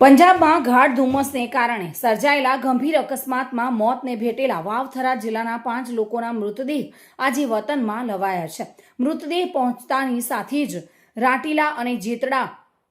પંજાબમાં ગાઢ ધુમ્મસને કારણે સર્જાયેલા ગંભીર અકસ્માતમાં મોતને ભેટેલા વાવથરા જિલ્લાના 5 લોકોના મૃતદેહ આજે વતનમાં લવાયા છે। મૃતદેહ પહોંચતાની સાથે જ રાટીલા અને જેતડા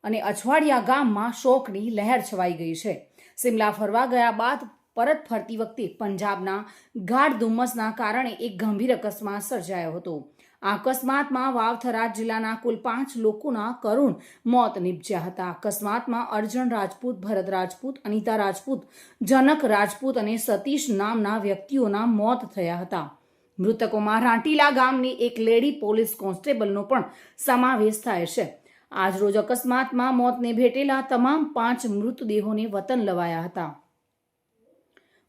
અને અછવાડિયા ગામમાં શોકની લહેર છવાઈ ગઈ છે। સિમલા ફરવા ગયા બાદ પરત ફરતી વખતે પંજાબના ગાઢ ધુમ્મસના કારણે એક ગંભીર અકસ્માત સર્જાયો હતો। આ અકસ્માતમાં વાવથરા જિલ્લાના કુલ 5 લોકોના કરુણ મોત નિપજ્યા હતા। અકસ્માતમાં અર્જણ રાજપૂત, ભરત રાજપૂત, અનિતા રાજપૂત, જનક રાજપૂત અને સતીશ નામના વ્યક્તિઓના મોત થયા હતા। મૃતકોમાં રાટીલા ગામની એક લેડી પોલીસ કોન્સ્ટેબલનો પણ સમાવેશ થાય છે। આજરોજ અકસ્માતમાં મોતને ભેટેલા તમામ 5 મૃતદેહોને વતન લવાયા હતા।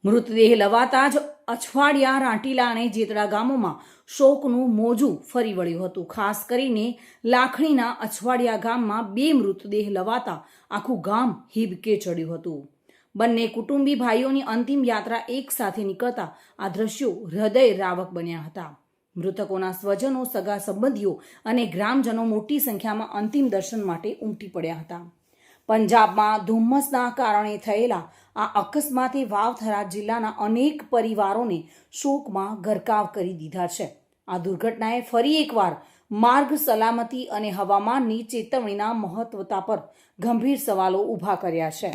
મૃતદેહ લવાતા જ અછવાડિયા, રાટીલા અને જેતડા ગામોમાં શોકનું મોજું ફરી વળ્યું હતું। ખાસ કરીને લાખણીના અછવાડિયા ગામમાં 2 મૃતદેહ લવાતા આખું ગામ હિબકે ચડ્યું હતું। બંને કુટુંબી ભાઈઓની અંતિમ યાત્રા એક સાથે નીકળતા આ દ્રશ્યો હૃદયરાવક બન્યા હતા। મૃતકોના સ્વજનો, સગા સંબંધીઓ અને ગ્રામજનો મોટી સંખ્યામાં અંતિમ દર્શન માટે ઉમટી પડ્યા હતા। પંજાબમાં ધુમ્મસના કારણે થયેલા આ અકસ્માતે વાવથરા જિલ્લાના અનેક પરિવારોને શોકમાં ગરકાવ કરી દીધા છે। આ દુર્ઘટનાએ ફરી એકવાર માર્ગ સલામતી અને હવામાનની ચેતવણીના મહત્વતા પર ગંભીર સવાલો ઊભા કર્યા છે।